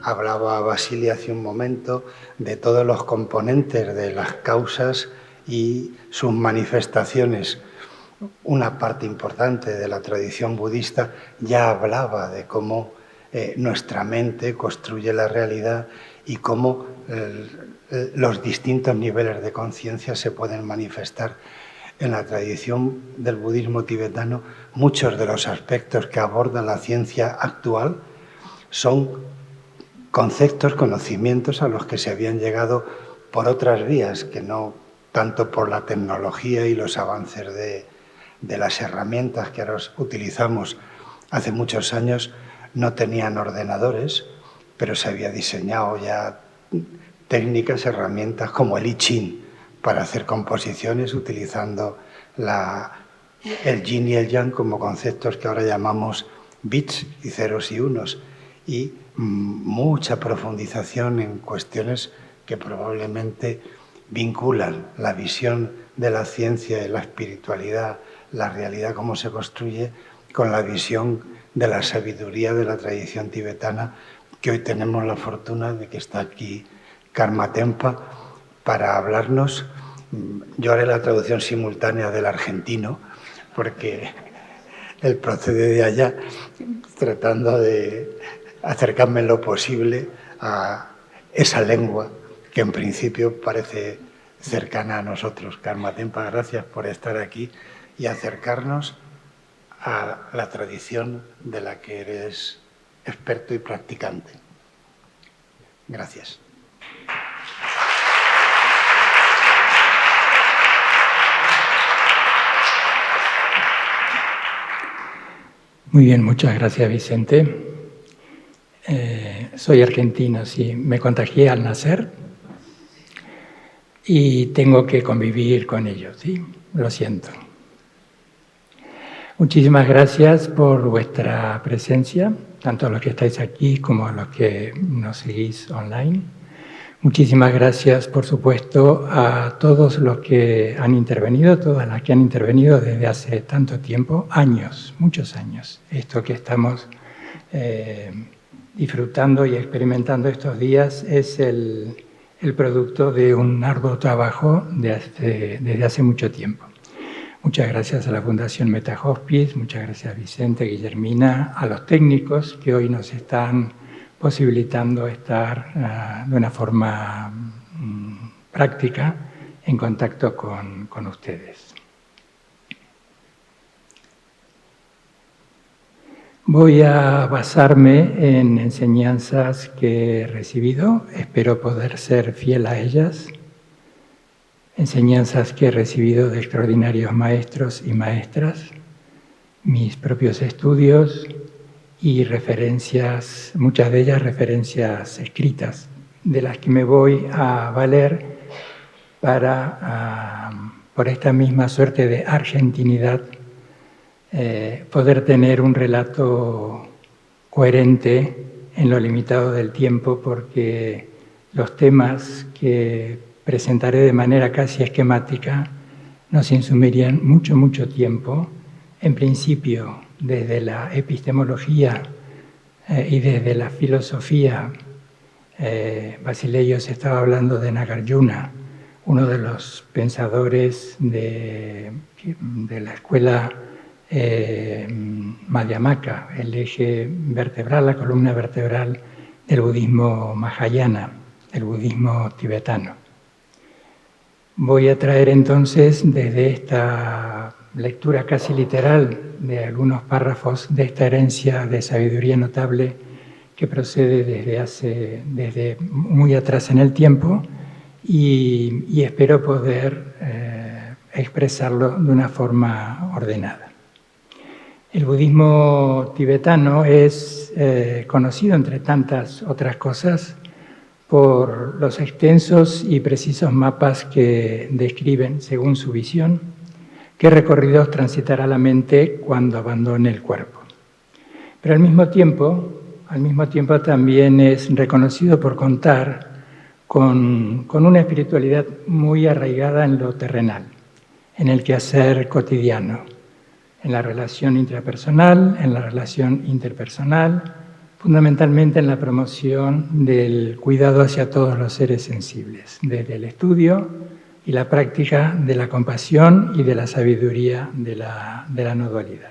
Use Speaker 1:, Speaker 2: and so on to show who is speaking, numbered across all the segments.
Speaker 1: Hablaba Vasily hace un momento de todos los componentes de las causas y sus manifestaciones. Una parte importante de la tradición budista ya hablaba de cómo nuestra mente construye la realidad y cómo los distintos niveles de conciencia se pueden manifestar. En la tradición del budismo tibetano, muchos de los aspectos que aborda la ciencia actual son conceptos, conocimientos a los que se habían llegado por otras vías, que no tanto por la tecnología y los avances de las herramientas que ahora utilizamos. Hace muchos años no tenían ordenadores, pero se había diseñado ya técnicas, herramientas como el I Ching para hacer composiciones utilizando el yin y el yang como conceptos que ahora llamamos bits y ceros y unos, y mucha profundización en cuestiones que probablemente vinculan la visión de la ciencia y la espiritualidad, la realidad cómo se construye, con la visión de la sabiduría de la tradición tibetana, que hoy tenemos la fortuna de que está aquí Karma Tempa para hablarnos. Yo haré la traducción simultánea del argentino, porque él procede de allá, tratando de acercarme lo posible a esa lengua que en principio parece cercana a nosotros. Karma Tempa, gracias por estar aquí y acercarnos a la tradición de la que eres experto y practicante. Gracias.
Speaker 2: Muy bien, muchas gracias, Vicente. Soy argentino, sí, me contagié al nacer y tengo que convivir con ellos, ¿sí? Lo siento. Muchísimas gracias por vuestra presencia, tanto a los que estáis aquí como a los que nos seguís online. Muchísimas gracias, por supuesto, a todos los que han intervenido, todas las que han intervenido desde hace tanto tiempo, años, muchos años. Esto que estamos disfrutando y experimentando estos días es el producto de un arduo trabajo desde hace mucho tiempo. Muchas gracias a la Fundación Metta Hospice, muchas gracias a Vicente, Guillermina, a los técnicos que hoy nos están posibilitando estar de una forma práctica en contacto con ustedes. Voy a basarme en enseñanzas que he recibido, espero poder ser fiel a ellas, enseñanzas que he recibido de extraordinarios maestros y maestras, mis propios estudios y referencias, muchas de ellas referencias escritas, de las que me voy a valer para, por esta misma suerte de argentinidad, poder tener un relato coherente en lo limitado del tiempo, porque los temas que presentaré de manera casi esquemática nos insumirían mucho tiempo, en principio desde la epistemología y desde la filosofía. Basileios estaba hablando de Nagarjuna, uno de los pensadores de la escuela Madhyamaka, el eje vertebral, la columna vertebral del budismo Mahayana, el budismo tibetano. Voy a traer entonces desde esta lectura casi literal de algunos párrafos de esta herencia de sabiduría notable que procede desde muy atrás en el tiempo y espero poder expresarlo de una forma ordenada. El budismo tibetano es conocido, entre tantas otras cosas, por los extensos y precisos mapas que describen, según su visión, qué recorridos transitará la mente cuando abandone el cuerpo. Pero al mismo tiempo también es reconocido por contar con una espiritualidad muy arraigada en lo terrenal, en el quehacer cotidiano, en la relación intrapersonal, en la relación interpersonal, fundamentalmente en la promoción del cuidado hacia todos los seres sensibles, desde el estudio y la práctica de la compasión y de la sabiduría de la no dualidad.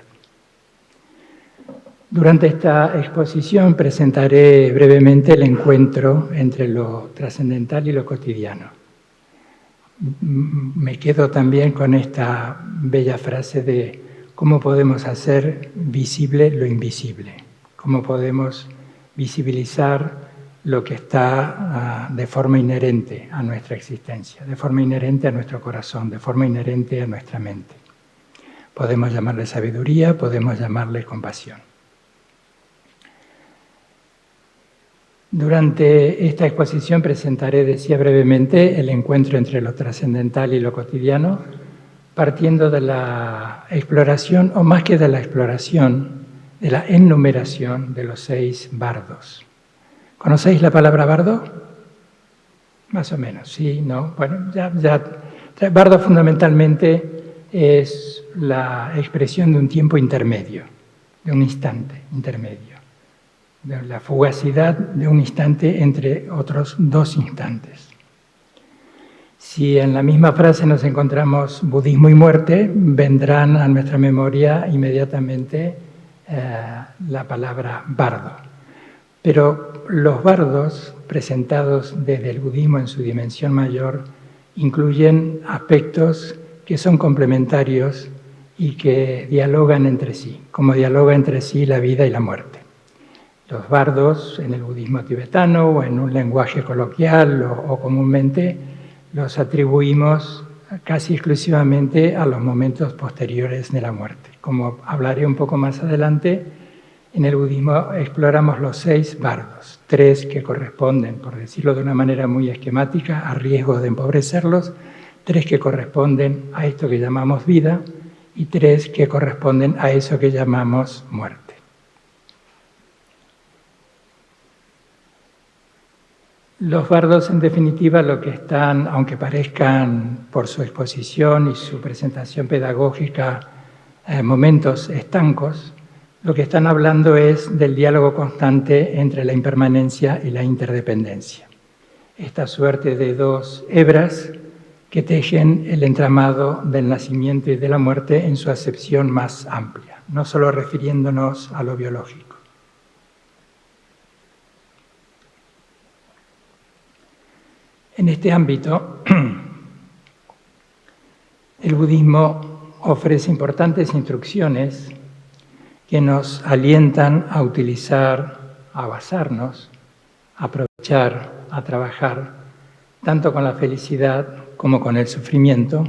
Speaker 2: Durante esta exposición presentaré brevemente el encuentro entre lo trascendental y lo cotidiano. Me quedo también con esta bella frase de cómo podemos hacer visible lo invisible, cómo podemos visibilizar lo que está de forma inherente a nuestra existencia, de forma inherente a nuestro corazón, de forma inherente a nuestra mente. Podemos llamarle sabiduría, podemos llamarle compasión. Durante esta exposición presentaré, decía brevemente, el encuentro entre lo trascendental y lo cotidiano, partiendo de la exploración, o más que de la exploración, de la enumeración de los 6 bardos. ¿Conocéis la palabra bardo? Más o menos, sí, ¿no? Bueno, bardo fundamentalmente es la expresión de un tiempo intermedio, de un instante intermedio, de la fugacidad de un instante entre otros 2 instantes. Si en la misma frase nos encontramos budismo y muerte, vendrán a nuestra memoria inmediatamente la palabra bardo. Pero los bardos, presentados desde el budismo en su dimensión mayor, incluyen aspectos que son complementarios y que dialogan entre sí, como dialoga entre sí la vida y la muerte. Los bardos en el budismo tibetano o en un lenguaje coloquial o comúnmente los atribuimos casi exclusivamente a los momentos posteriores de la muerte. Como hablaré un poco más adelante, en el budismo exploramos los 6 bardos, 3 que corresponden, por decirlo de una manera muy esquemática, a riesgo de empobrecerlos, 3 que corresponden a esto que llamamos vida y 3 que corresponden a eso que llamamos muerte. Los bardos, en definitiva, lo que están, aunque parezcan por su exposición y su presentación pedagógica momentos estancos, lo que están hablando es del diálogo constante entre la impermanencia y la interdependencia. Esta suerte de 2 hebras que tejen el entramado del nacimiento y de la muerte en su acepción más amplia, no solo refiriéndonos a lo biológico. En este ámbito, el budismo ofrece importantes instrucciones que nos alientan a utilizar, a basarnos, a aprovechar, a trabajar, tanto con la felicidad como con el sufrimiento,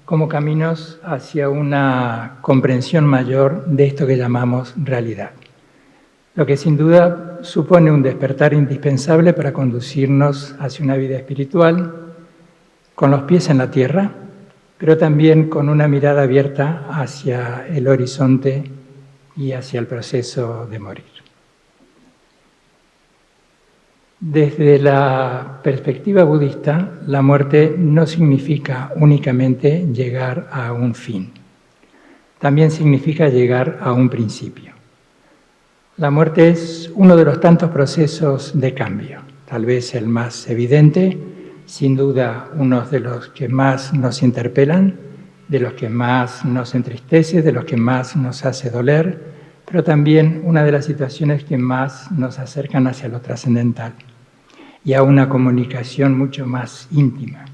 Speaker 2: como caminos hacia una comprensión mayor de esto que llamamos realidad. Lo que sin duda supone un despertar indispensable para conducirnos hacia una vida espiritual con los pies en la tierra, pero también con una mirada abierta hacia el horizonte y hacia el proceso de morir. Desde la perspectiva budista, la muerte no significa únicamente llegar a un fin, también significa llegar a un principio. La muerte es uno de los tantos procesos de cambio, tal vez el más evidente, sin duda uno de los que más nos interpelan, de los que más nos entristece, de los que más nos hace doler, pero también una de las situaciones que más nos acercan hacia lo trascendental y a una comunicación mucho más íntima.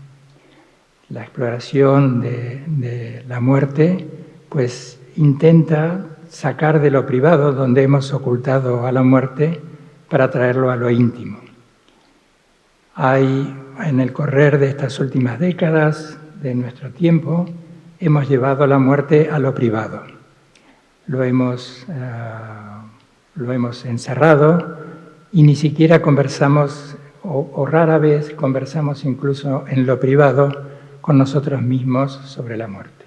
Speaker 2: La exploración de la muerte, pues intenta sacar de lo privado, donde hemos ocultado a la muerte, para traerlo a lo íntimo. En el correr de estas últimas décadas de nuestro tiempo, hemos llevado la muerte a lo privado. Lo hemos encerrado y ni siquiera conversamos, o rara vez conversamos incluso en lo privado con nosotros mismos sobre la muerte.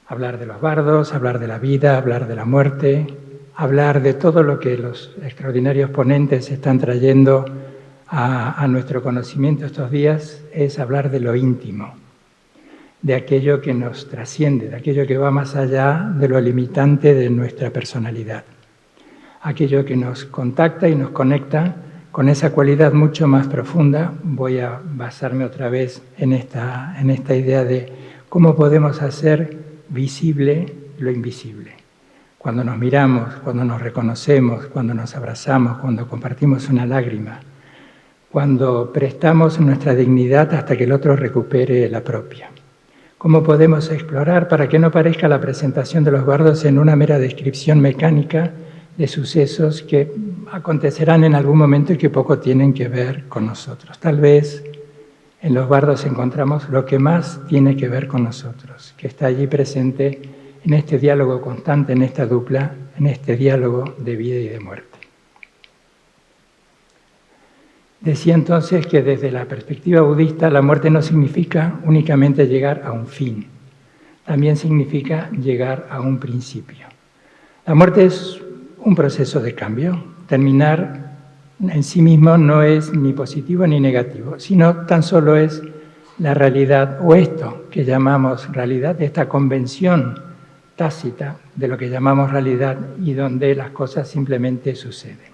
Speaker 2: Hablar de los bardos, hablar de la vida, hablar de la muerte, hablar de todo lo que los extraordinarios ponentes están trayendo a nuestro conocimiento estos días, es hablar de lo íntimo, de aquello que nos trasciende, de aquello que va más allá de lo limitante de nuestra personalidad. aquello que nos contacta y nos conecta con esa cualidad mucho más profunda. Voy a basarme otra vez en esta idea de cómo podemos hacer visible lo invisible. Cuando nos miramos, cuando nos reconocemos, cuando nos abrazamos, cuando compartimos una lágrima, cuando prestamos nuestra dignidad hasta que el otro recupere la propia. ¿Cómo podemos explorar para que no parezca la presentación de los bardos en una mera descripción mecánica de sucesos que acontecerán en algún momento y que poco tienen que ver con nosotros? Tal vez en los bardos encontramos lo que más tiene que ver con nosotros, que está allí presente en este diálogo constante, en esta dupla, en este diálogo de vida y de muerte. Decía entonces que desde la perspectiva budista la muerte no significa únicamente llegar a un fin, también significa llegar a un principio. La muerte es un proceso de cambio. Terminar en sí mismo no es ni positivo ni negativo, sino tan solo es la realidad, o esto que llamamos realidad, esta convención tácita de lo que llamamos realidad y donde las cosas simplemente suceden.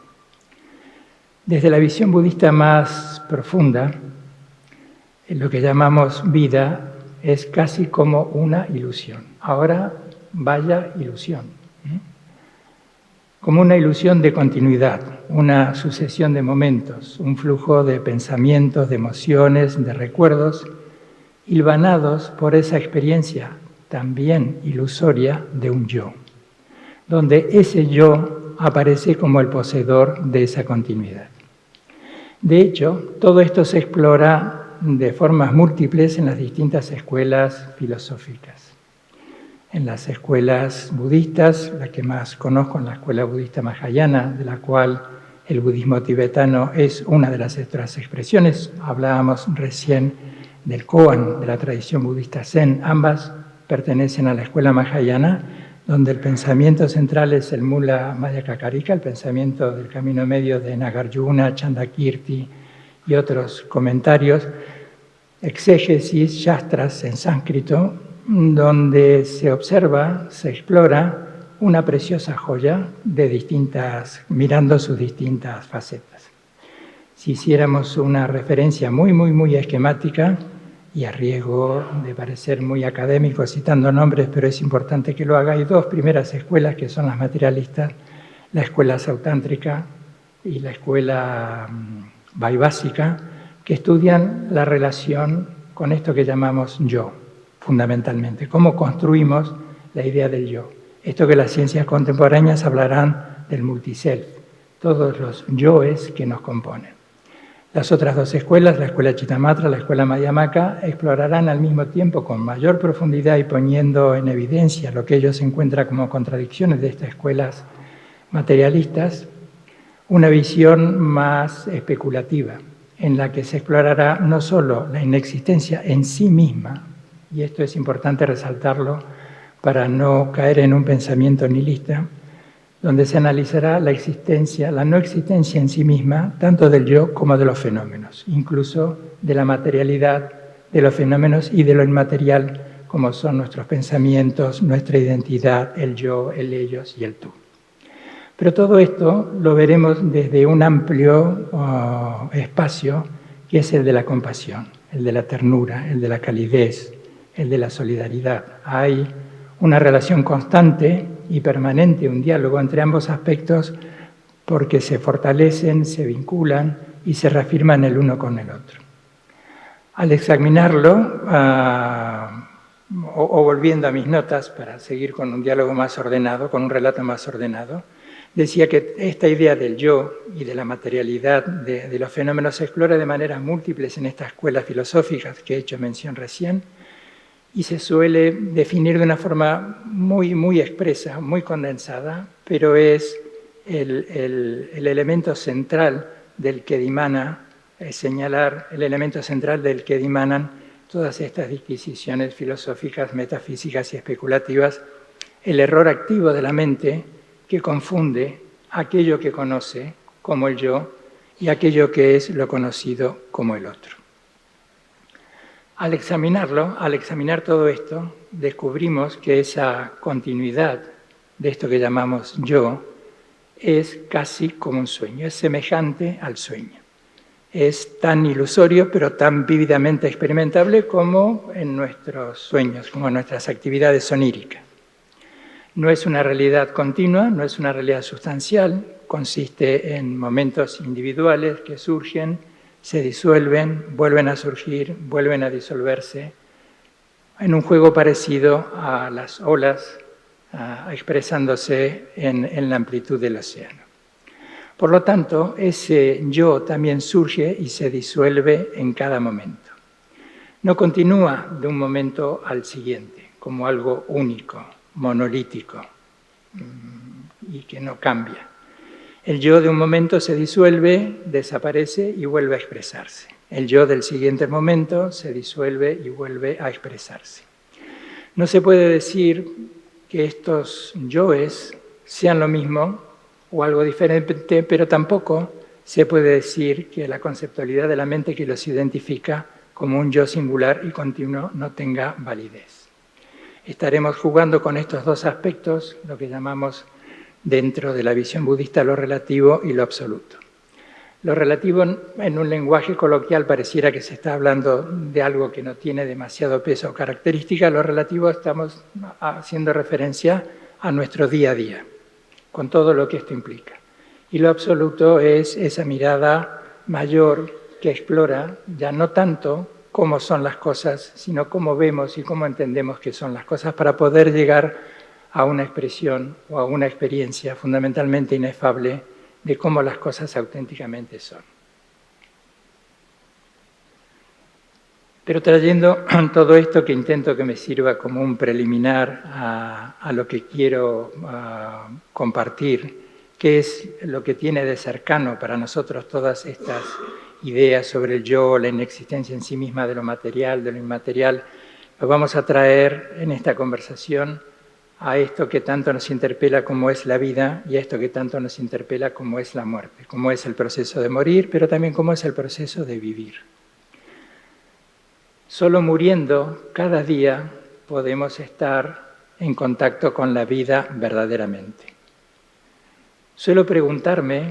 Speaker 2: Desde la visión budista más profunda, lo que llamamos vida es casi como una ilusión. Ahora, vaya ilusión. Como una ilusión de continuidad, una sucesión de momentos, un flujo de pensamientos, de emociones, de recuerdos, hilvanados por esa experiencia también ilusoria de un yo, donde ese yo aparece como el poseedor de esa continuidad. De hecho, todo esto se explora de formas múltiples en las distintas escuelas filosóficas. En las escuelas budistas, la que más conozco es la escuela budista Mahayana, de la cual el budismo tibetano es una de las otras expresiones. Hablábamos recién del koan, de la tradición budista Zen. Ambas pertenecen a la escuela Mahayana, donde el pensamiento central es el Mula Madhyakakarika, el pensamiento del camino medio de Nagarjuna, Chandakirti y otros comentarios, exégesis, shastras en sánscrito, donde se observa, se explora una preciosa joya mirando sus distintas facetas. Si hiciéramos una referencia muy esquemática, y a riesgo de parecer muy académico citando nombres, pero es importante que lo haga, hay dos primeras escuelas que son las materialistas, la escuela sautántrica y la escuela vaibhásica, que estudian la relación con esto que llamamos yo, fundamentalmente, cómo construimos la idea del yo. Esto que las ciencias contemporáneas hablarán del multiself, todos los yoes que nos componen. Las otras dos escuelas, la escuela Chittamatra, la escuela Madhyamaka, explorarán al mismo tiempo con mayor profundidad y poniendo en evidencia lo que ellos encuentran como contradicciones de estas escuelas materialistas, una visión más especulativa, en la que se explorará no solo la inexistencia en sí misma, y esto es importante resaltarlo para no caer en un pensamiento nihilista, donde se analizará la existencia, la no existencia en sí misma, tanto del yo como de los fenómenos, incluso de la materialidad de los fenómenos y de lo inmaterial, como son nuestros pensamientos, nuestra identidad, el yo, el ellos y el tú. Pero todo esto lo veremos desde un amplio espacio, que es el de la compasión, el de la ternura, el de la calidez, el de la solidaridad. Hay una relación constante y permanente, un diálogo entre ambos aspectos, porque se fortalecen, se vinculan y se reafirman el uno con el otro. Al examinarlo, o volviendo a mis notas para seguir con un diálogo más ordenado, con un relato más ordenado, decía que esta idea del yo y de la materialidad de los fenómenos se explora de maneras múltiples en estas escuelas filosóficas que he hecho mención recién, y se suele definir de una forma muy expresa, muy condensada, pero es el elemento central del que dimana, señalar el elemento central del que dimanan todas estas disquisiciones filosóficas, metafísicas y especulativas, el error activo de la mente que confunde aquello que conoce como el yo y aquello que es lo conocido como el otro. Al examinar todo esto, descubrimos que esa continuidad de esto que llamamos yo es casi como un sueño, es semejante al sueño. Es tan ilusorio, pero tan vívidamente experimentable como en nuestros sueños, como en nuestras actividades oníricas. No es una realidad continua, no es una realidad sustancial, consiste en momentos individuales que surgen, se disuelven, vuelven a surgir, vuelven a disolverse, en un juego parecido a las olas expresándose en la amplitud del océano. Por lo tanto, ese yo también surge y se disuelve en cada momento. No continúa de un momento al siguiente, como algo único, monolítico y que no cambia. El yo de un momento se disuelve, desaparece y vuelve a expresarse. El yo del siguiente momento se disuelve y vuelve a expresarse. No se puede decir que estos yoes sean lo mismo o algo diferente, pero tampoco se puede decir que la conceptualidad de la mente que los identifica como un yo singular y continuo no tenga validez. Estaremos jugando con estos dos aspectos, lo que llamamos dentro de la visión budista lo relativo y lo absoluto. Lo relativo en un lenguaje coloquial pareciera que se está hablando de algo que no tiene demasiado peso o característica. Lo relativo estamos haciendo referencia a nuestro día a día, con todo lo que esto implica. Y lo absoluto es esa mirada mayor que explora ya no tanto cómo son las cosas, sino cómo vemos y cómo entendemos que son las cosas para poder llegar a una expresión o a una experiencia fundamentalmente inefable de cómo las cosas auténticamente son. Pero trayendo todo esto que intento que me sirva como un preliminar a lo que quiero compartir, que es lo que tiene de cercano para nosotros todas estas ideas sobre el yo, la inexistencia en sí misma de lo material, de lo inmaterial, lo vamos a traer en esta conversación a esto que tanto nos interpela como es la vida y a esto que tanto nos interpela como es la muerte, como es el proceso de morir, pero también como es el proceso de vivir. Solo muriendo cada día podemos estar en contacto con la vida verdaderamente. Suelo preguntarme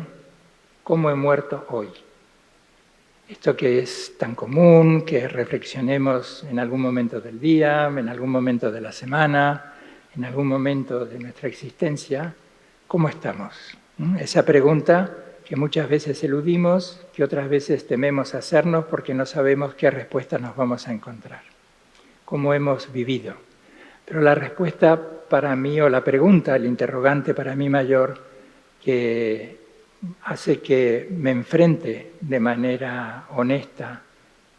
Speaker 2: cómo he muerto hoy. Esto que es tan común, que reflexionemos en algún momento del día, en algún momento de la semana, en algún momento de nuestra existencia, ¿cómo estamos? Esa pregunta que muchas veces eludimos, que otras veces tememos hacernos porque no sabemos qué respuesta nos vamos a encontrar. ¿Cómo hemos vivido? Pero la respuesta para mí, o la pregunta, el interrogante para mí mayor, que hace que me enfrente de manera honesta,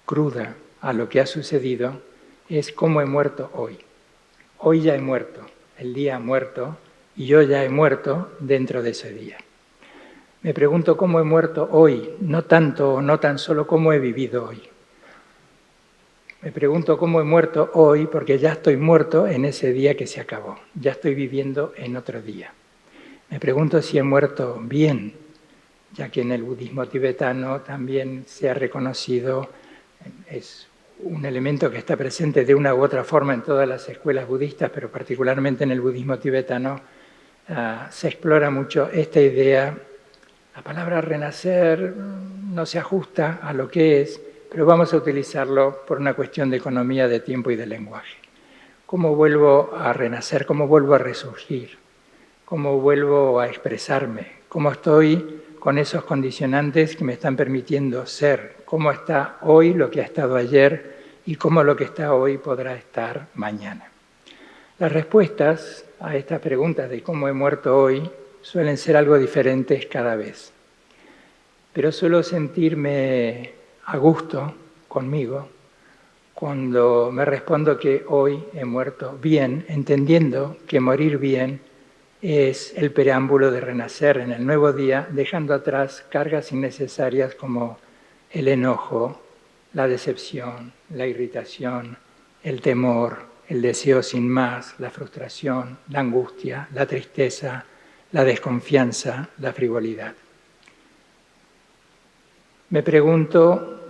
Speaker 2: cruda, a lo que ha sucedido, es cómo he muerto hoy. Hoy ya he muerto, el día ha muerto y yo ya he muerto dentro de ese día. Me pregunto cómo he muerto hoy, no tanto o no tan solo cómo he vivido hoy. Me pregunto cómo he muerto hoy porque ya estoy muerto en ese día que se acabó, ya estoy viviendo en otro día. Me pregunto si he muerto bien, ya que en el budismo tibetano también se ha reconocido, es un elemento que está presente de una u otra forma en todas las escuelas budistas, pero particularmente en el budismo tibetano, se explora mucho esta idea. La palabra renacer no se ajusta a lo que es, pero vamos a utilizarlo por una cuestión de economía, de tiempo y de lenguaje. ¿Cómo vuelvo a renacer? ¿Cómo vuelvo a resurgir? ¿Cómo vuelvo a expresarme? ¿Cómo estoy con esos condicionantes que me están permitiendo ser? ¿Cómo está hoy lo que ha estado ayer y cómo lo que está hoy podrá estar mañana? Las respuestas a estas preguntas de cómo he muerto hoy suelen ser algo diferentes cada vez. Pero suelo sentirme a gusto conmigo cuando me respondo que hoy he muerto bien, entendiendo que morir bien es el preámbulo de renacer en el nuevo día, dejando atrás cargas innecesarias como el enojo, la decepción, la irritación, el temor, el deseo sin más, la frustración, la angustia, la tristeza, la desconfianza, la frivolidad. Me pregunto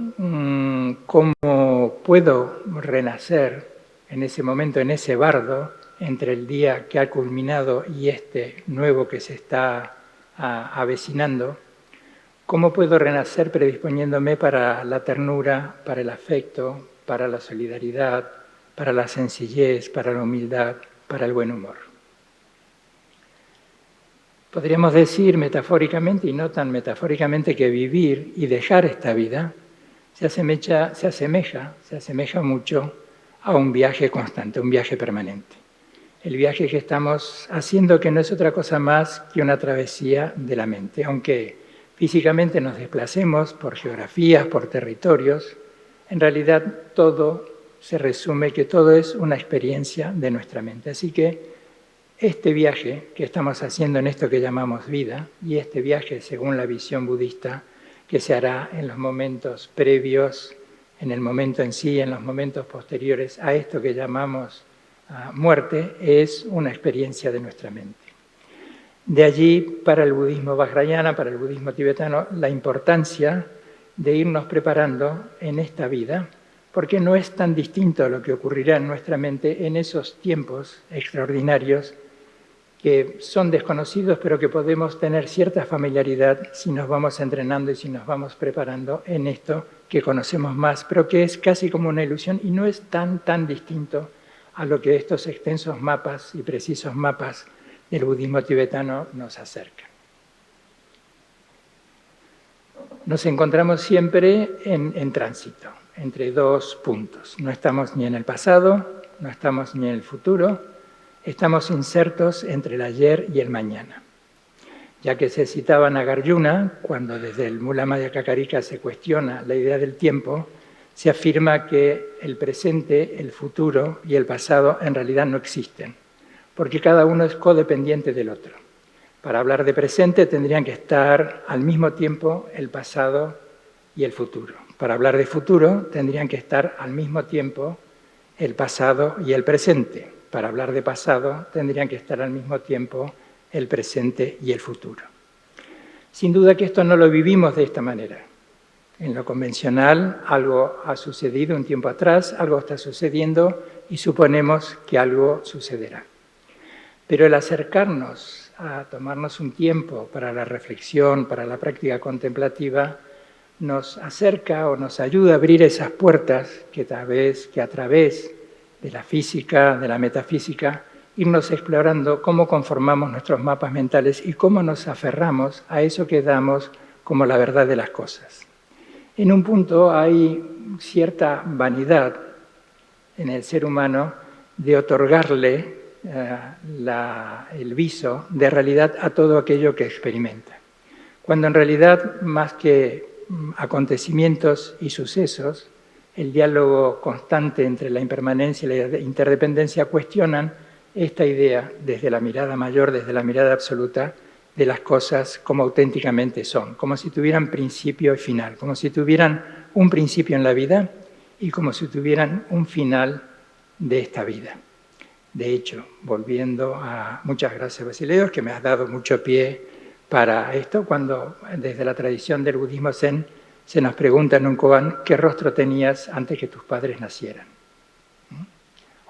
Speaker 2: cómo puedo renacer en ese momento, en ese bardo, entre el día que ha culminado y este nuevo que se está avecinando, ¿cómo puedo renacer predisponiéndome para la ternura, para el afecto, para la solidaridad, para la sencillez, para la humildad, para el buen humor? Podríamos decir metafóricamente, y no tan metafóricamente, que vivir y dejar esta vida se asemeja mucho a un viaje constante, un viaje permanente. El viaje que estamos haciendo, que no es otra cosa más que una travesía de la mente. Aunque físicamente nos desplacemos por geografías, por territorios, en realidad todo se resume que todo es una experiencia de nuestra mente. Así que este viaje que estamos haciendo en esto que llamamos vida, y este viaje, según la visión budista, que se hará en los momentos previos, en el momento en sí, en los momentos posteriores a esto que llamamos muerte, es una experiencia de nuestra mente. De allí, para el budismo vajrayana, para el budismo tibetano, la importancia de irnos preparando en esta vida, porque no es tan distinto a lo que ocurrirá en nuestra mente en esos tiempos extraordinarios que son desconocidos, pero que podemos tener cierta familiaridad si nos vamos entrenando y si nos vamos preparando en esto que conocemos más, pero que es casi como una ilusión y no es tan distinto a lo que estos extensos mapas y precisos mapas del budismo tibetano nos acercan. Nos encontramos siempre en tránsito, entre dos puntos. No estamos ni en el pasado, no estamos ni en el futuro, estamos insertos entre el ayer y el mañana. Ya que se citaba Nagarjuna, cuando desde el Mula Madhyakarika se cuestiona la idea del tiempo, se afirma que el presente, el futuro y el pasado en realidad no existen, porque cada uno es codependiente del otro. Para hablar de presente tendrían que estar al mismo tiempo el pasado y el futuro. Para hablar de futuro tendrían que estar al mismo tiempo el pasado y el presente. Para hablar de pasado tendrían que estar al mismo tiempo el presente y el futuro. Sin duda que esto no lo vivimos de esta manera. En lo convencional algo ha sucedido un tiempo atrás, algo está sucediendo y suponemos que algo sucederá. Pero el acercarnos a tomarnos un tiempo para la reflexión, para la práctica contemplativa, nos acerca o nos ayuda a abrir esas puertas que a través de la física, de la metafísica, irnos explorando cómo conformamos nuestros mapas mentales y cómo nos aferramos a eso que damos como la verdad de las cosas. En un punto hay cierta vanidad en el ser humano de otorgarle el viso de realidad a todo aquello que experimenta, cuando en realidad, más que acontecimientos y sucesos, el diálogo constante entre la impermanencia y la interdependencia cuestionan esta idea desde la mirada mayor, desde la mirada absoluta, de las cosas como auténticamente son, como si tuvieran principio y final, como si tuvieran un principio en la vida y como si tuvieran un final de esta vida. De hecho, volviendo a... Muchas gracias, Basileos, que me has dado mucho pie para esto, cuando desde la tradición del budismo zen se nos pregunta en un koan qué rostro tenías antes que tus padres nacieran.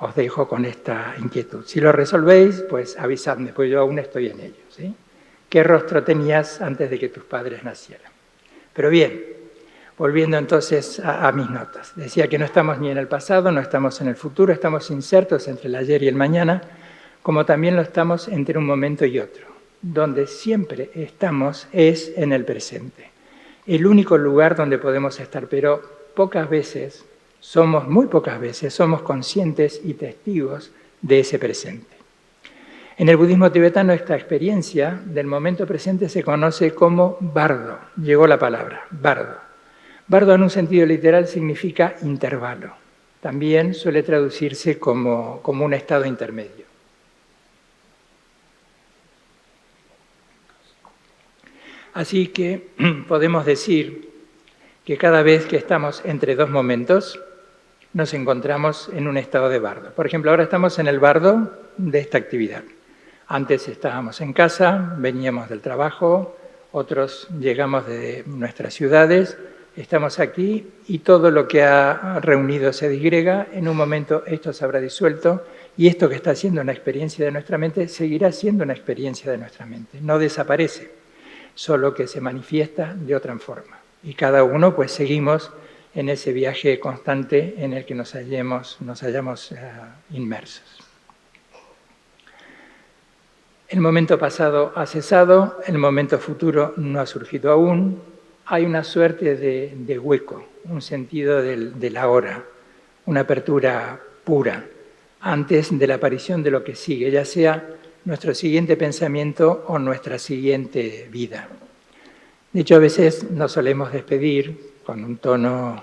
Speaker 2: Os dejo con esta inquietud. Si lo resolvéis, pues avisadme, pues yo aún estoy en ello, ¿sí? ¿Qué rostro tenías antes de que tus padres nacieran? Pero bien, volviendo entonces a mis notas. Decía que no estamos ni en el pasado, no estamos en el futuro, estamos insertos entre el ayer y el mañana, como también lo estamos entre un momento y otro. Donde siempre estamos es en el presente. El único lugar donde podemos estar, pero muy pocas veces, somos conscientes y testigos de ese presente. En el budismo tibetano esta experiencia del momento presente se conoce como bardo. Llegó la palabra, bardo. Bardo en un sentido literal significa intervalo. También suele traducirse como un estado intermedio. Así que podemos decir que cada vez que estamos entre dos momentos, nos encontramos en un estado de bardo. Por ejemplo, ahora estamos en el bardo de esta actividad. Antes estábamos en casa, veníamos del trabajo, otros llegamos de nuestras ciudades, estamos aquí y todo lo que ha reunido se disgrega, en un momento esto se habrá disuelto y esto que está siendo una experiencia de nuestra mente seguirá siendo una experiencia de nuestra mente, no desaparece. solo que se manifiesta de otra forma. Y cada uno pues seguimos en ese viaje constante en el que nos hallamos inmersos. El momento pasado ha cesado, el momento futuro no ha surgido aún. Hay una suerte de hueco, un sentido del ahora, una apertura pura antes de la aparición de lo que sigue, ya sea nuestro siguiente pensamiento o nuestra siguiente vida. De hecho, a veces nos solemos despedir con un tono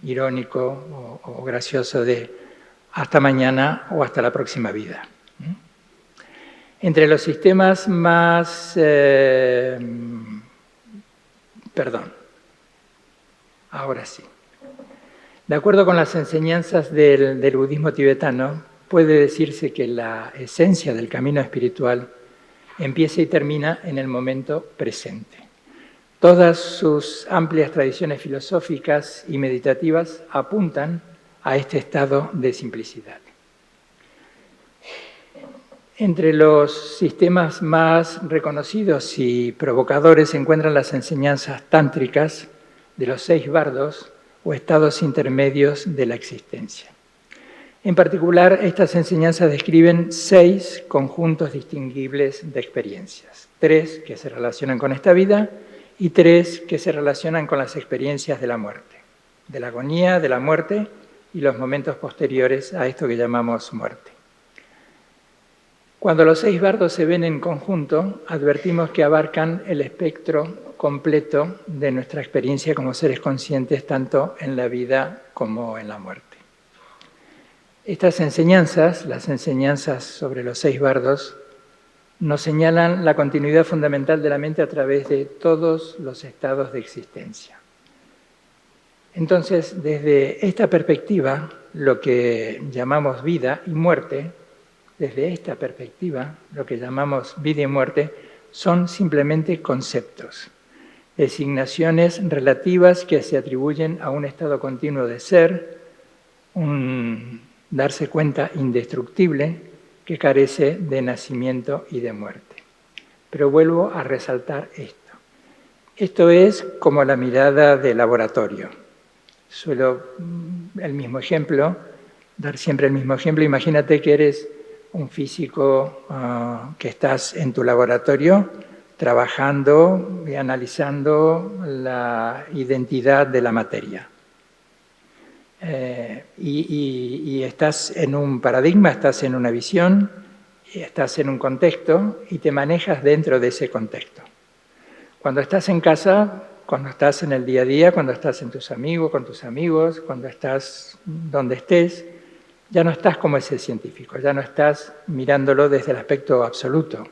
Speaker 2: irónico o gracioso de hasta mañana o hasta la próxima vida. Entre los sistemas más... ahora sí. De acuerdo con las enseñanzas del budismo tibetano, puede decirse que la esencia del camino espiritual empieza y termina en el momento presente. Todas sus amplias tradiciones filosóficas y meditativas apuntan a este estado de simplicidad. Entre los sistemas más reconocidos y provocadores se encuentran las enseñanzas tántricas de los 6 bardos o estados intermedios de la existencia. En particular, estas enseñanzas describen 6 conjuntos distinguibles de experiencias. 3 que se relacionan con esta vida y 3 que se relacionan con las experiencias de la muerte, de la agonía, de la muerte y los momentos posteriores a esto que llamamos muerte. Cuando los 6 bardos se ven en conjunto, advertimos que abarcan el espectro completo de nuestra experiencia como seres conscientes, tanto en la vida como en la muerte. Estas enseñanzas, las enseñanzas sobre los 6 bardos, nos señalan la continuidad fundamental de la mente a través de todos los estados de existencia. Entonces, desde esta perspectiva, lo que llamamos vida y muerte, desde esta perspectiva, lo que llamamos vida y muerte, son simplemente conceptos, designaciones relativas que se atribuyen a un estado continuo de ser, un darse cuenta indestructible que carece de nacimiento y de muerte. Pero vuelvo a resaltar esto. Esto es como la mirada de laboratorio. Suelo el mismo ejemplo, dar siempre el mismo ejemplo. Imagínate que eres un físico que estás en tu laboratorio trabajando y analizando la identidad de la materia. Y estás en un paradigma, estás en una visión, estás en un contexto y te manejas dentro de ese contexto. Cuando estás en casa, cuando estás en el día a día, cuando estás en tus amigos, con tus amigos, cuando estás donde estés, ya no estás como ese científico, ya no estás mirándolo desde el aspecto absoluto,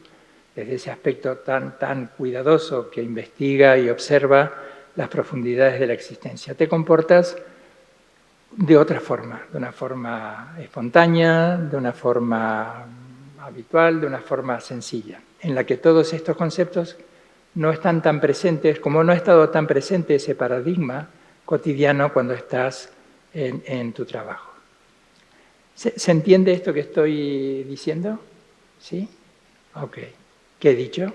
Speaker 2: desde ese aspecto tan cuidadoso que investiga y observa las profundidades de la existencia. Te comportas de otra forma, de una forma espontánea, de una forma habitual, de una forma sencilla, en la que todos estos conceptos no están tan presentes, como no ha estado tan presente ese paradigma cotidiano cuando estás en tu trabajo. ¿Se entiende esto que estoy diciendo? ¿Sí? Ok. ¿Qué he dicho?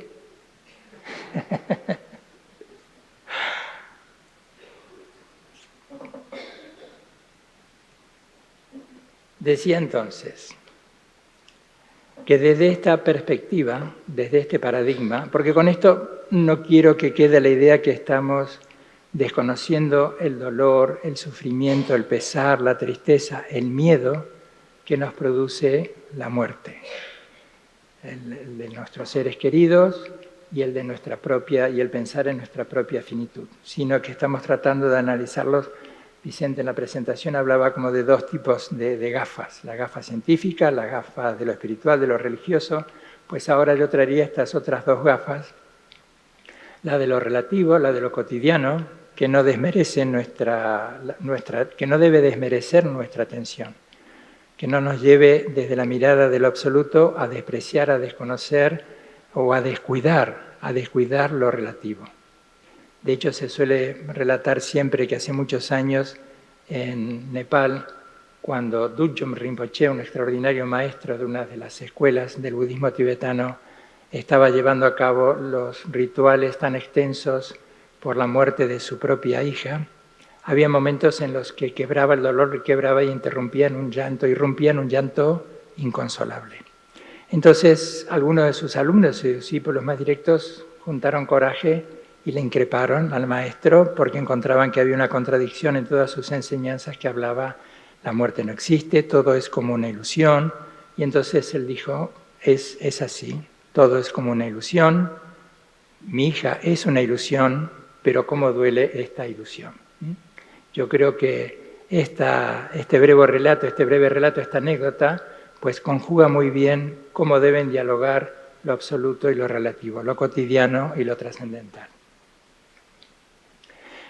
Speaker 2: Decía entonces que desde esta perspectiva, desde este paradigma, porque con esto no quiero que quede la idea que estamos desconociendo el dolor, el sufrimiento, el pesar, la tristeza, el miedo que nos produce la muerte, el de nuestros seres queridos y el de nuestra propia, y el pensar en nuestra propia finitud, sino que estamos tratando de analizarlos. Vicente en la presentación hablaba como de 2 tipos de gafas, la gafa científica, la gafa de lo espiritual, de lo religioso, pues ahora yo traería estas otras 2 gafas, la de lo relativo, la de lo cotidiano, que no desmerece que no debe desmerecer nuestra atención, que no nos lleve desde la mirada de lo absoluto a despreciar, a desconocer o a descuidar lo relativo. De hecho, se suele relatar siempre que hace muchos años en Nepal, cuando Dudjom Rinpoche, un extraordinario maestro de una de las escuelas del budismo tibetano, estaba llevando a cabo los rituales tan extensos por la muerte de su propia hija, había momentos en los que quebraba el dolor, quebraba y interrumpía en un llanto, irrumpía en un llanto inconsolable. Entonces, algunos de sus alumnos, sus discípulos más directos, juntaron coraje y le increparon al maestro porque encontraban que había una contradicción en todas sus enseñanzas que hablaba: la muerte no existe, todo es como una ilusión. Y entonces él dijo: es así, todo es como una ilusión, mi hija es una ilusión, pero cómo duele esta ilusión. Yo creo que este breve relato, esta anécdota, pues conjuga muy bien cómo deben dialogar lo absoluto y lo relativo, lo cotidiano y lo trascendental.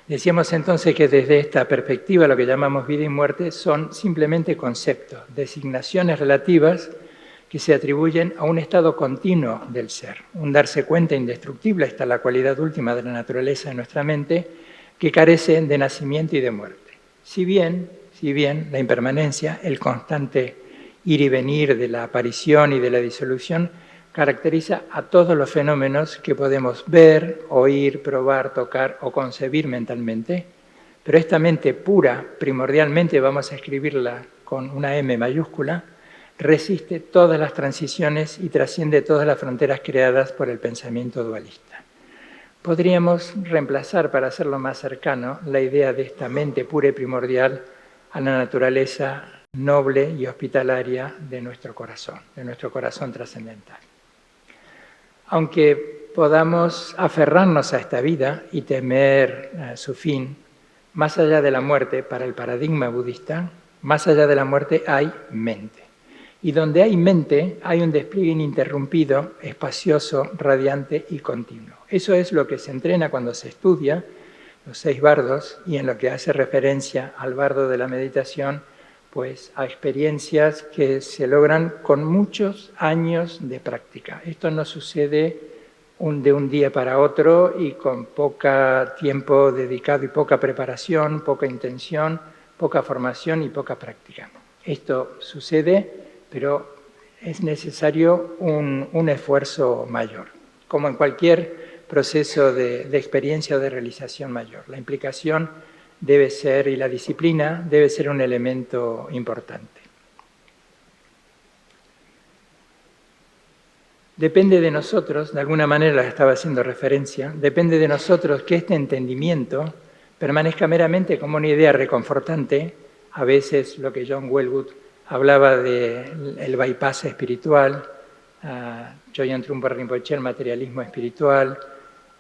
Speaker 2: Decíamos entonces que desde esta perspectiva lo que llamamos vida y muerte son simplemente conceptos, designaciones relativas que se atribuyen a un estado continuo del ser, un darse cuenta indestructible, esta es la cualidad última de la naturaleza de nuestra mente, que carece de nacimiento y de muerte. Si bien la impermanencia, el constante ir y venir de la aparición y de la disolución, caracteriza a todos los fenómenos que podemos ver, oír, probar, tocar o concebir mentalmente, pero esta mente pura, primordialmente vamos a escribirla con una M mayúscula, resiste todas las transiciones y trasciende todas las fronteras creadas por el pensamiento dualista. Podríamos reemplazar, para hacerlo más cercano, la idea de esta mente pura y primordial a la naturaleza noble y hospitalaria de nuestro corazón trascendental. Aunque podamos aferrarnos a esta vida y temer su fin, más allá de la muerte, para el paradigma budista, más allá de la muerte hay mente. Y donde hay mente, hay un despliegue ininterrumpido, espacioso, radiante y continuo. Eso es lo que se entrena cuando se estudia los 6 bardos, y en lo que hace referencia al bardo de la meditación, pues a experiencias que se logran con muchos años de práctica. Esto no sucede de un día para otro y con poco tiempo dedicado y poca preparación, poca intención, poca formación y poca práctica. Esto sucede, pero es necesario un esfuerzo mayor, como en cualquier proceso de experiencia o de realización mayor. La implicación debe ser, y la disciplina debe ser un elemento importante. Depende de nosotros, de alguna manera estaba haciendo referencia, depende de nosotros que este entendimiento permanezca meramente como una idea reconfortante, a veces lo que John Welwood hablaba del bypass espiritual, Chogyam Trungpa Rinpoche, el materialismo espiritual,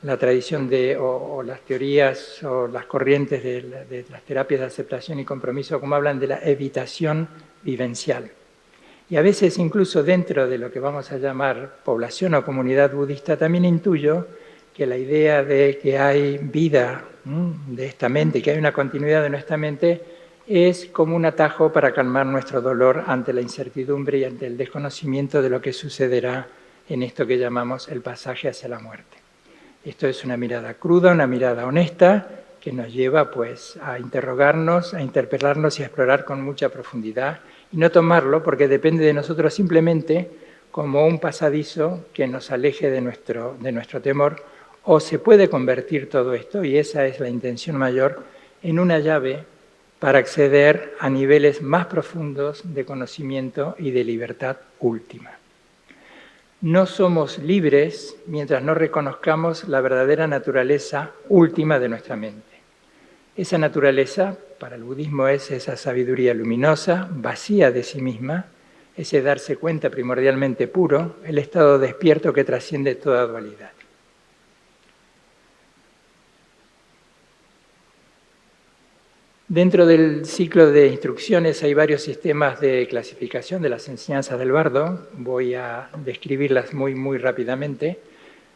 Speaker 2: la tradición o las teorías o las corrientes de las terapias de aceptación y compromiso, como hablan de la evitación vivencial. Y a veces incluso dentro de lo que vamos a llamar población o comunidad budista, también intuyo que la idea de que hay vida de esta mente, que hay una continuidad de nuestra mente, es como un atajo para calmar nuestro dolor ante la incertidumbre y ante el desconocimiento de lo que sucederá en esto que llamamos el pasaje hacia la muerte. Esto es una mirada cruda, una mirada honesta, que nos lleva pues a interrogarnos, a interpelarnos y a explorar con mucha profundidad, y no tomarlo, porque depende de nosotros, simplemente como un pasadizo que nos aleje de nuestro temor, o se puede convertir todo esto, y esa es la intención mayor, en una llave para acceder a niveles más profundos de conocimiento y de libertad última. No somos libres mientras no reconozcamos la verdadera naturaleza última de nuestra mente. Esa naturaleza, para el budismo, es esa sabiduría luminosa, vacía de sí misma, ese darse cuenta primordialmente puro, el estado despierto que trasciende toda dualidad. Dentro del ciclo de instrucciones hay varios sistemas de clasificación de las enseñanzas del bardo. Voy a describirlas muy rápidamente.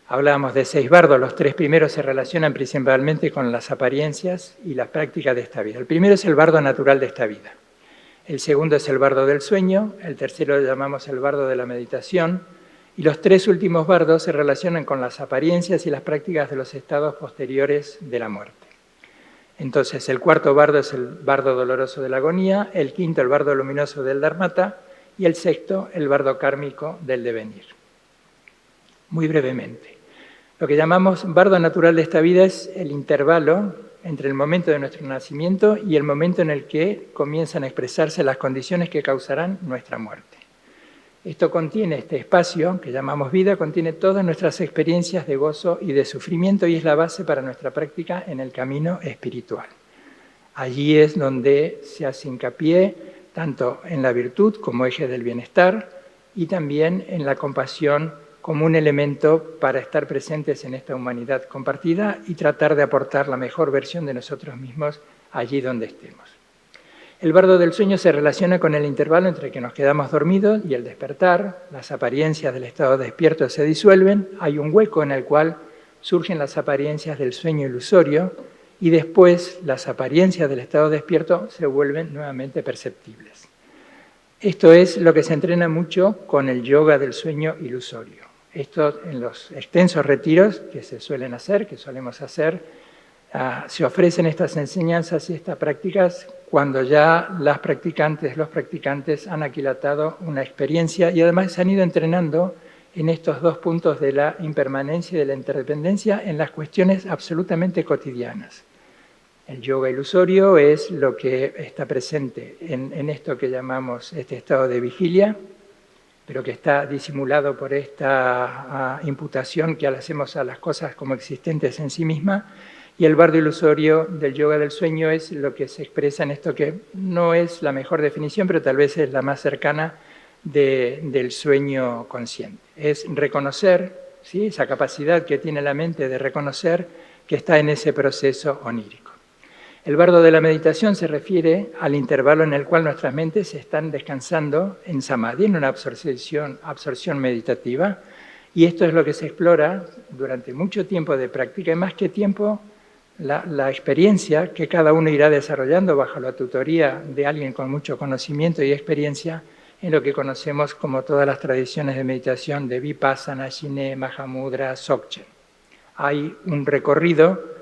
Speaker 2: Hablábamos de 6 bardos. Los 3 primeros se relacionan principalmente con las apariencias y las prácticas de esta vida. El primero es el bardo natural de esta vida. El segundo es el bardo del sueño. El tercero lo llamamos el bardo de la meditación. Y los 3 últimos bardos se relacionan con las apariencias y las prácticas de los estados posteriores de la muerte. Entonces, el cuarto bardo es el bardo doloroso de la agonía, el quinto el bardo luminoso del dharmata y el sexto el bardo kármico del devenir. muy brevemente. Lo que llamamos bardo natural de esta vida es el intervalo entre el momento de nuestro nacimiento y el momento en el que comienzan a expresarse las condiciones que causarán nuestra muerte. Esto contiene, este espacio que llamamos vida, contiene todas nuestras experiencias de gozo y de sufrimiento y es la base para nuestra práctica en el camino espiritual. Allí es donde se hace hincapié tanto en la virtud como eje del bienestar y también en la compasión como un elemento para estar presentes en esta humanidad compartida y tratar de aportar la mejor versión de nosotros mismos allí donde estemos. El bardo del sueño se relaciona con el intervalo entre que nos quedamos dormidos y el despertar. Las apariencias del estado despierto se disuelven, hay un hueco en el cual surgen las apariencias del sueño ilusorio y después las apariencias del estado despierto se vuelven nuevamente perceptibles. Esto es lo que se entrena mucho con el yoga del sueño ilusorio. Esto en los extensos retiros que se suelen hacer, que solemos hacer, se ofrecen estas enseñanzas y estas prácticas cuando ya las practicantes, los practicantes han aquilatado una experiencia y además se han ido entrenando en estos dos puntos de la impermanencia y de la interdependencia en las cuestiones absolutamente cotidianas. El yoga ilusorio es lo que está presente en esto que llamamos este estado de vigilia, pero que está disimulado por esta imputación que hacemos a las cosas como existentes en sí mismas. Y el bardo ilusorio del yoga del sueño es lo que se expresa en esto que no es la mejor definición, pero tal vez es la más cercana del sueño consciente. Es reconocer, ¿sí?, esa capacidad que tiene la mente de reconocer que está en ese proceso onírico. El bardo de la meditación se refiere al intervalo en el cual nuestras mentes están descansando en samadhi, en una absorción meditativa, y esto es lo que se explora durante mucho tiempo de práctica, y más que tiempo, la experiencia que cada uno irá desarrollando bajo la tutoría de alguien con mucho conocimiento y experiencia en lo que conocemos como todas las tradiciones de meditación de Vipassana, Shiné, Mahamudra, Dzogchen. Hay un recorrido.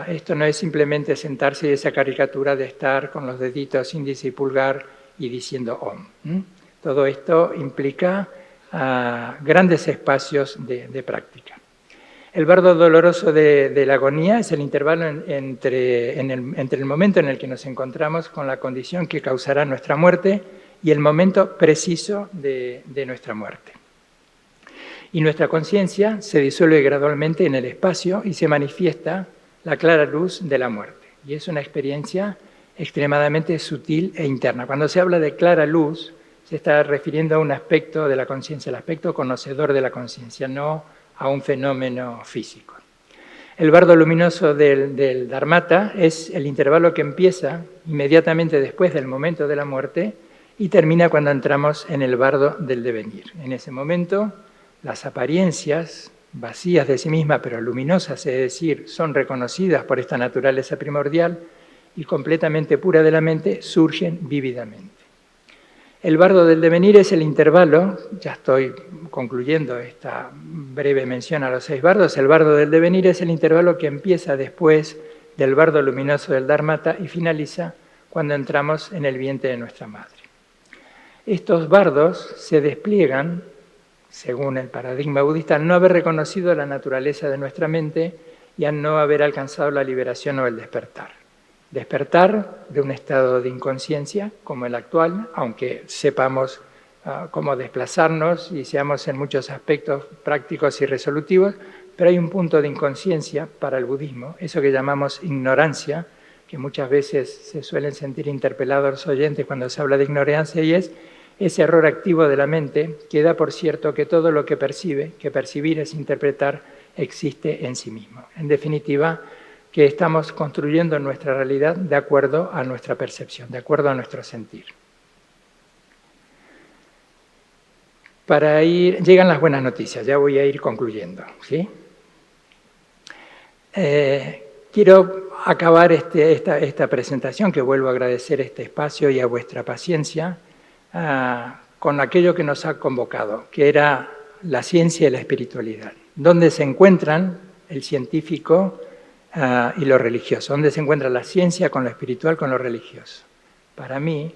Speaker 2: Esto no es simplemente sentarse y esa caricatura de estar con los deditos índice y pulgar y diciendo Om. Todo esto implica grandes espacios de práctica. El bardo doloroso de la agonía es el intervalo entre el momento en el que nos encontramos con la condición que causará nuestra muerte y el momento preciso de nuestra muerte. Y nuestra conciencia se disuelve gradualmente en el espacio y se manifiesta la clara luz de la muerte. Y es una experiencia extremadamente sutil e interna. Cuando se habla de clara luz, se está refiriendo a un aspecto de la conciencia, el aspecto conocedor de la conciencia, no a un fenómeno físico. El bardo luminoso del Dharmata es el intervalo que empieza inmediatamente después del momento de la muerte y termina cuando entramos en el bardo del devenir. En ese momento, las apariencias vacías de sí mismas, pero luminosas, es decir, son reconocidas por esta naturaleza primordial y completamente pura de la mente, surgen vívidamente. El bardo del devenir es el intervalo, ya estoy concluyendo esta breve mención a los 6 bardos, el bardo del devenir es el intervalo que empieza después del bardo luminoso del Dharmata y finaliza cuando entramos en el vientre de nuestra madre. Estos bardos se despliegan según el paradigma budista, al no haber reconocido la naturaleza de nuestra mente y al no haber alcanzado la liberación o el despertar. Despertar de un estado de inconsciencia como el actual, aunque sepamos cómo desplazarnos y seamos en muchos aspectos prácticos y resolutivos, pero hay un punto de inconsciencia para el budismo, eso que llamamos ignorancia, que muchas veces se suelen sentir interpelados los oyentes cuando se habla de ignorancia, y es ese error activo de la mente que da por cierto que todo lo que percibe, que percibir es interpretar, existe en sí mismo. En definitiva, que estamos construyendo nuestra realidad de acuerdo a nuestra percepción, de acuerdo a nuestro sentir. Llegan las buenas noticias, ya voy a ir concluyendo, ¿sí? Quiero acabar esta presentación, que vuelvo a agradecer este espacio y a vuestra paciencia, con aquello que nos ha convocado, que era la ciencia y la espiritualidad. ¿Dónde se encuentran el científico y lo religioso? ¿Dónde se encuentra la ciencia con lo espiritual, con lo religioso? Para mí,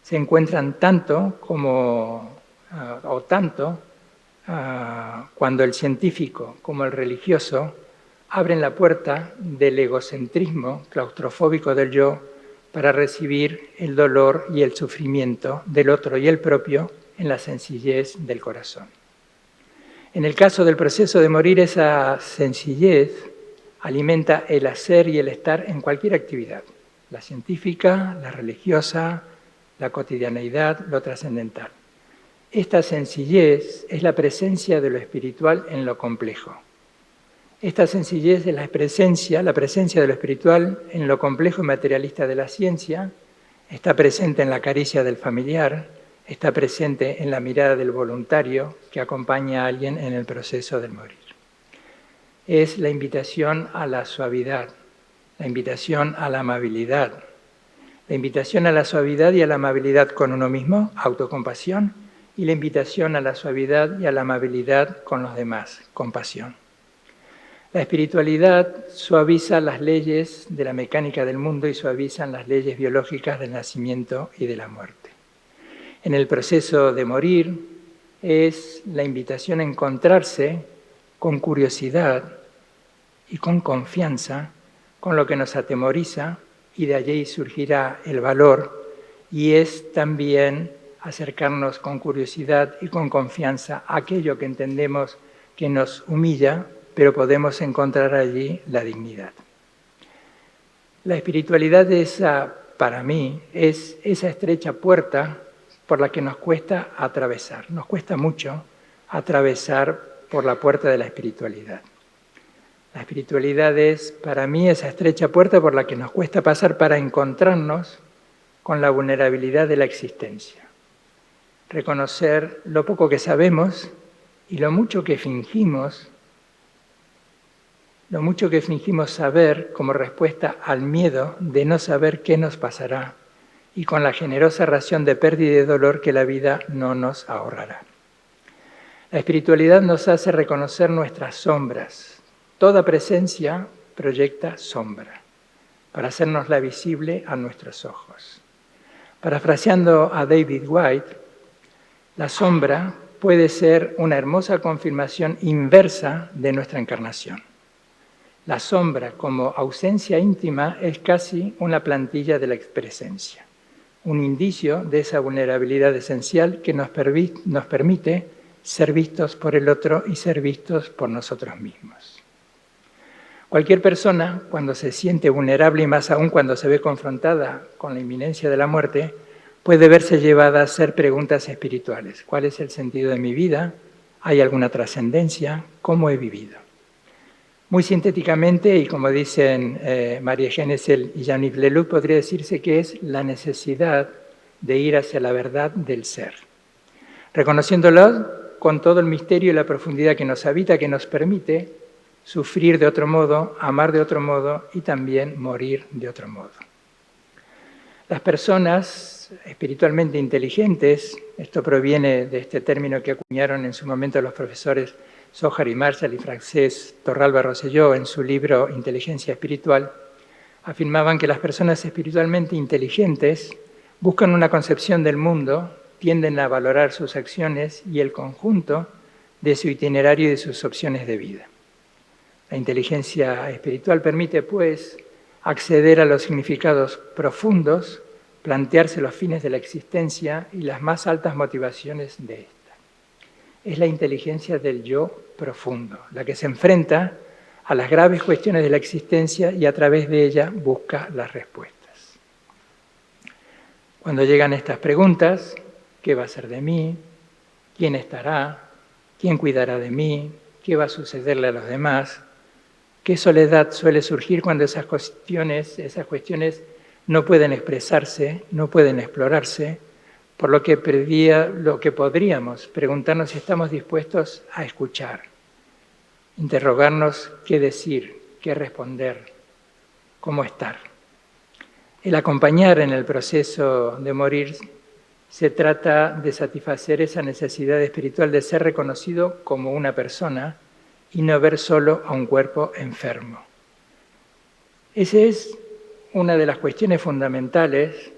Speaker 2: se encuentran tanto cuando el científico como el religioso abren la puerta del egocentrismo claustrofóbico del yo para recibir el dolor y el sufrimiento del otro y el propio en la sencillez del corazón. En el caso del proceso de morir, esa sencillez alimenta el hacer y el estar en cualquier actividad, la científica, la religiosa, la cotidianeidad, lo trascendental. Esta sencillez es la presencia de lo espiritual en lo complejo. Esta sencillez es la presencia de lo espiritual en lo complejo y materialista de la ciencia, está presente en la caricia del familiar, está presente en la mirada del voluntario que acompaña a alguien en el proceso del morir. Es la invitación a la suavidad, la invitación a la amabilidad, la invitación a la suavidad y a la amabilidad con uno mismo, autocompasión, y la invitación a la suavidad y a la amabilidad con los demás, compasión. La espiritualidad suaviza las leyes de la mecánica del mundo y suavizan las leyes biológicas del nacimiento y de la muerte. En el proceso de morir es la invitación a encontrarse con curiosidad y con confianza con lo que nos atemoriza, y de allí surgirá el valor, y es también acercarnos con curiosidad y con confianza a aquello que entendemos que nos humilla, pero podemos encontrar allí la dignidad. La espiritualidad para mí, es esa estrecha puerta por la que nos cuesta atravesar. Nos cuesta mucho atravesar por la puerta de la espiritualidad. La espiritualidad es, para mí, esa estrecha puerta por la que nos cuesta pasar para encontrarnos con la vulnerabilidad de la existencia. Reconocer lo poco que sabemos y lo mucho que fingimos saber como respuesta al miedo de no saber qué nos pasará y con la generosa ración de pérdida y de dolor que la vida no nos ahorrará. La espiritualidad nos hace reconocer nuestras sombras. Toda presencia proyecta sombra para hacernosla visible a nuestros ojos. Parafraseando a David White, la sombra puede ser una hermosa confirmación inversa de nuestra encarnación. La sombra como ausencia íntima es casi una plantilla de la presencia, un indicio de esa vulnerabilidad esencial que nos permite ser vistos por el otro y ser vistos por nosotros mismos. Cualquier persona, cuando se siente vulnerable y más aún cuando se ve confrontada con la inminencia de la muerte, puede verse llevada a hacer preguntas espirituales. ¿Cuál es el sentido de mi vida? ¿Hay alguna trascendencia? ¿Cómo he vivido? Muy sintéticamente, y como dicen María Genesel y Jean-Yves Leloup, podría decirse que es la necesidad de ir hacia la verdad del ser, reconociéndolo con todo el misterio y la profundidad que nos habita, que nos permite sufrir de otro modo, amar de otro modo y también morir de otro modo. Las personas espiritualmente inteligentes, esto proviene de este término que acuñaron en su momento los profesores Sojar y Marshall y Francesc Torralba Rosselló en su libro Inteligencia Espiritual, afirmaban que las personas espiritualmente inteligentes buscan una concepción del mundo, tienden a valorar sus acciones y el conjunto de su itinerario y de sus opciones de vida. La inteligencia espiritual permite, pues, acceder a los significados profundos, plantearse los fines de la existencia y las más altas motivaciones de esta. Es la inteligencia del yo profundo, la que se enfrenta a las graves cuestiones de la existencia y a través de ella busca las respuestas. Cuando llegan estas preguntas, ¿qué va a ser de mí? ¿Quién estará? ¿Quién cuidará de mí? ¿Qué va a sucederle a los demás? ¿Qué soledad suele surgir cuando esas cuestiones no pueden expresarse, no pueden explorarse? Por lo que podríamos preguntarnos si estamos dispuestos a escuchar, interrogarnos qué decir, qué responder, cómo estar. El acompañar en el proceso de morir se trata de satisfacer esa necesidad espiritual de ser reconocido como una persona y no ver solo a un cuerpo enfermo. Esa es una de las cuestiones fundamentales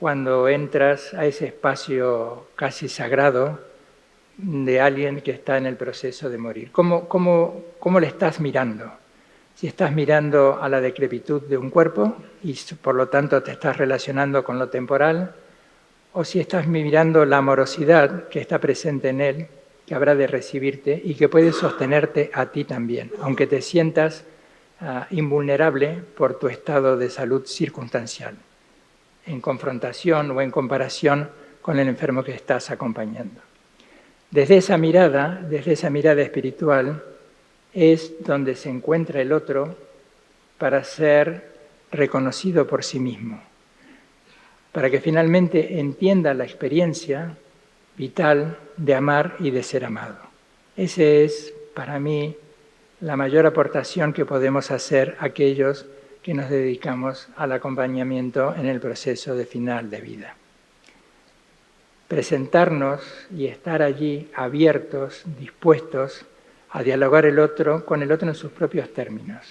Speaker 2: cuando entras a ese espacio casi sagrado de alguien que está en el proceso de morir. ¿Cómo le estás mirando? Si estás mirando a la decrepitud de un cuerpo y por lo tanto te estás relacionando con lo temporal, o si estás mirando la amorosidad que está presente en él, que habrá de recibirte y que puede sostenerte a ti también, aunque te sientas invulnerable por tu estado de salud circunstancial, en confrontación o en comparación con el enfermo que estás acompañando. Desde esa mirada espiritual, es donde se encuentra el otro para ser reconocido por sí mismo, para que finalmente entienda la experiencia vital de amar y de ser amado. Esa es, para mí, la mayor aportación que podemos hacer aquellos que nos dedicamos al acompañamiento en el proceso de final de vida. Presentarnos y estar allí abiertos, dispuestos a dialogar con el otro en sus propios términos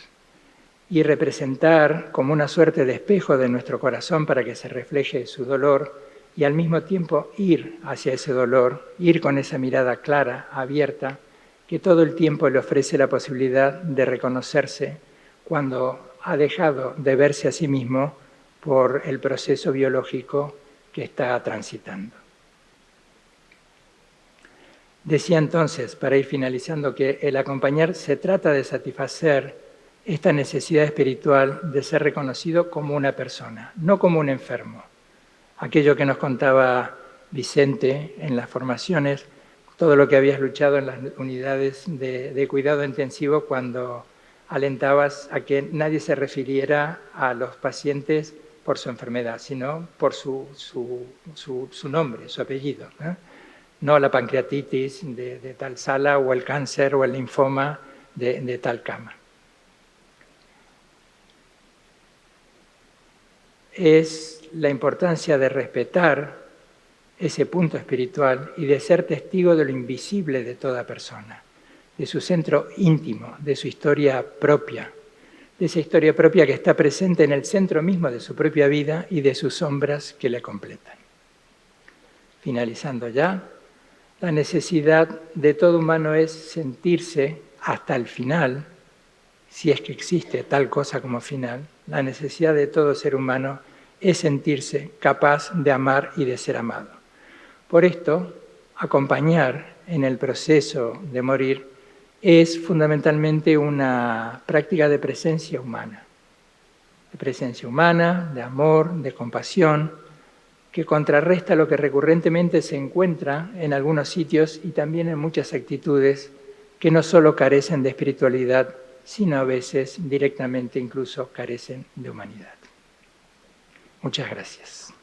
Speaker 2: y representar como una suerte de espejo de nuestro corazón para que se refleje su dolor y al mismo tiempo ir hacia ese dolor, ir con esa mirada clara, abierta, que todo el tiempo le ofrece la posibilidad de reconocerse cuando ha dejado de verse a sí mismo por el proceso biológico que está transitando. Decía entonces, para ir finalizando, que el acompañar se trata de satisfacer esta necesidad espiritual de ser reconocido como una persona, no como un enfermo. Aquello que nos contaba Vicente en las formaciones, todo lo que habías luchado en las unidades de cuidado intensivo cuando alentabas a que nadie se refiriera a los pacientes por su enfermedad, sino por su nombre, su apellido, ¿eh? No la pancreatitis de tal sala o el cáncer o el linfoma de tal cama. Es la importancia de respetar ese punto espiritual y de ser testigo de lo invisible de toda persona, de su centro íntimo, de su historia propia, de esa historia propia que está presente en el centro mismo de su propia vida y de sus sombras que le completan. Finalizando ya, la necesidad de todo humano es sentirse hasta el final, si es que existe tal cosa como final, la necesidad de todo ser humano es sentirse capaz de amar y de ser amado. Por esto, acompañar en el proceso de morir es fundamentalmente una práctica de presencia humana, de amor, de compasión, que contrarresta lo que recurrentemente se encuentra en algunos sitios y también en muchas actitudes que no solo carecen de espiritualidad, sino a veces directamente incluso carecen de humanidad. Muchas gracias.